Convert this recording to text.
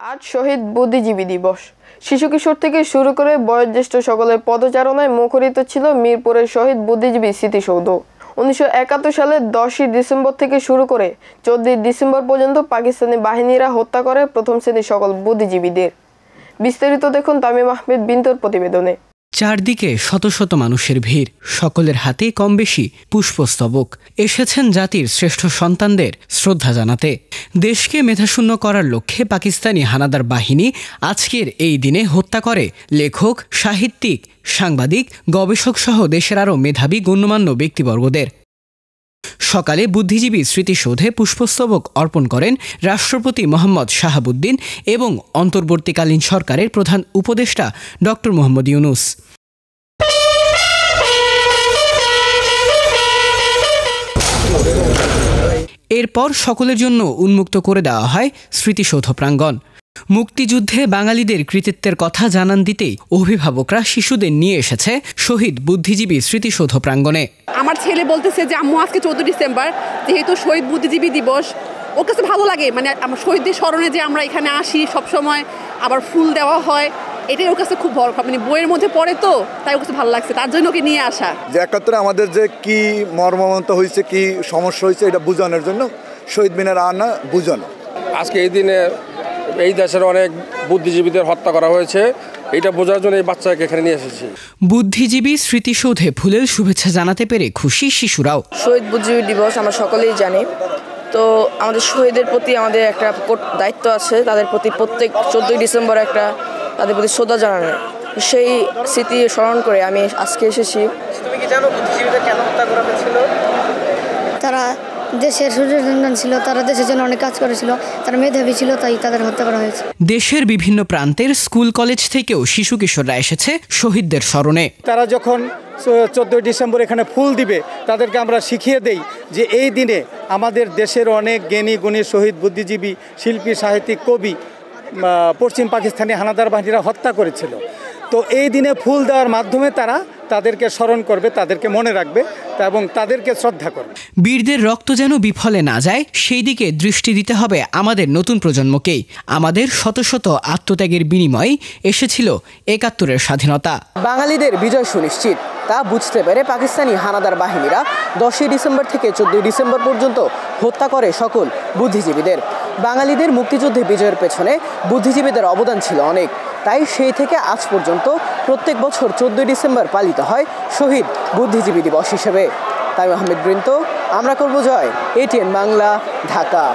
আজ শহীদ বুদ্ধিজীবী দিবস। শিশু কিশোর থেকে শুরু করে বয়োজ্যেষ্ঠ সকলের পদচারণায় মুখরিত ছিল মিরপুরের শহীদ বুদ্ধিজীবী স্মৃতিসৌধ। 1971 সালের 10ই ডিসেম্বর থেকে শুরু করে 14ই ডিসেম্বর পর্যন্ত পাকিস্তানি বাহিনীরা হত্যা করে প্রথম শ্রেণীর সকল বুদ্ধিজীবীদের। বিস্তারিত দেখুন তামিম আহমেদ বিন্তুর প্রতিবেদনে। চারদিকে শত শত মানুষের ভিড়, সকলের হাতে কম বেশি পুষ্পস্তবক। এসেছেন জাতির শ্রেষ্ঠ সন্তানদের শ্রদ্ধা জানাতে। দেশকে মেধাশূন্য করার লক্ষ্যে পাকিস্তানি হানাদার বাহিনী আজকের এই দিনে হত্যা করে লেখক, সাহিত্যিক, সাংবাদিক, গবেষক সহ দেশের আরও মেধাবী গণ্যমান্য ব্যক্তিবর্গদের। সকালে বুদ্ধিজীবী স্মৃতিসৌধে পুষ্পস্তবক অর্পণ করেন রাষ্ট্রপতি মোহাম্মদ শাহাবুদ্দিন এবং অন্তর্বর্তীকালীন সরকারের প্রধান উপদেষ্টা ডক্টর মোহাম্মদ ইউনুস। এরপর সকলের জন্য উন্মুক্ত করে দেওয়া হয় স্মৃতিসৌধ প্রাঙ্গণ। মুক্তিযুদ্ধে বাঙালিদের কৃতিত্বের কথা জানান দিতেই অভিভাবকরা শিশুদের নিয়ে এসেছে শহীদ বুদ্ধিজীবী স্মৃতিসৌধ প্রাঙ্গণে। আমার ছেলে বলতেছে যে আম্মু আজকে 14 ডিসেম্বর যেহেতু শহীদ বুদ্ধিজীবী দিবস, ওর কাছে ভালো লাগে, মানে আমার শহীদদের স্মরণে যে আমরা এখানে আসি সবসময়, আবার ফুল দেওয়া হয়, এটাই ওর কাছে খুব বড়, মানে বইয়ের মধ্যে পড়ে তো তাই ওর কাছে ভালো লাগছে, তার জন্য ওকে নিয়ে আসা। যে 71 আমাদের যে কি মর্মান্ত হয়েছে, কি সমস্যা হয়েছে, এটা বোঝানোর জন্য শহীদ মিনার আনা বোঝানো। আজকে এই দিনে এই দেশের অনেক বুদ্ধিজীবীদের হত্যা করা হয়েছে, এটা বোঝার জন্য এই বাচ্চাকে এখানে নিয়ে এসেছি। বুদ্ধিজীবী স্মৃতিসৌধে ফুলেল শুভেচ্ছা জানাতে পেরে খুশি শিশুরাও। শহীদ বুদ্ধিজীবী দিবস আমরা সকলেই জানি, তো আমাদের শহীদের প্রতি আমাদের একটা দায়িত্ব আছে, তাদের প্রতি প্রত্যেক 14ই ডিসেম্বর একটা তাদের প্রতি শ্রদ্ধা জানানোর, সেই স্মৃতি স্মরণ করে আমি আজকে এসেছি। তুমি কি জানো বুদ্ধিজীবীদের কেন হত্যা করা হয়েছিল? তারা দেশের সূর্যসন্ধান ছিল, তারা দেশের জন্য অনেক কাজ করেছিল, তারা মেধাবী ছিল, তাই তাদের হত্যা করা হয়েছে। দেশের বিভিন্ন প্রান্তের স্কুল কলেজ থেকেও শিশু কিশোররা এসেছে শহীদদের স্মরণে। তারা যখন 14 ডিসেম্বর এখানে ফুল দিবে, তাদেরকে আমরা শিখিয়ে দেই যে এই দিনে আমাদের দেশের অনেক জ্ঞানী গুণী শহীদ বুদ্ধিজীবী, শিল্পী, সাহিত্যিক, কবি পশ্চিম পাকিস্তানি হানাদার বাহিনীরা হত্যা করেছিল। তো এই দিনে ফুল দেওয়ার মাধ্যমে তারা তাদেরকে স্মরণ করবে, তাদেরকে মনে রাখবে এবং তাদেরকে শ্রদ্ধা করবে। বীরদের রক্ত যেন বিফলে না যায় সেই দিকে দৃষ্টি দিতে হবে আমাদের নতুন প্রজন্মকেই। আমাদের শত শত আত্মত্যাগের বিনিময়ে এসেছিল 71-এর স্বাধীনতা। বাঙালিদের বিজয় সুনিশ্চিত তা বুঝতে পেরে পাকিস্তানি হানাদার বাহিনীরা 10ই ডিসেম্বর থেকে 14ই ডিসেম্বর পর্যন্ত হত্যা করে সকল বুদ্ধিজীবীদের। বাঙালিদের মুক্তিযুদ্ধে বিজয়ের পেছনে বুদ্ধিজীবীদের অবদান ছিল অনেক, তাই সেই থেকে আজ পর্যন্ত প্রত্যেক বছর 14ই ডিসেম্বর পালিত হয় শহীদ বুদ্ধিজীবী দিবস হিসেবে। তামিম আহমেদ বৃন্ত, আমরা করব জয়, ATN বাংলা, ঢাকা।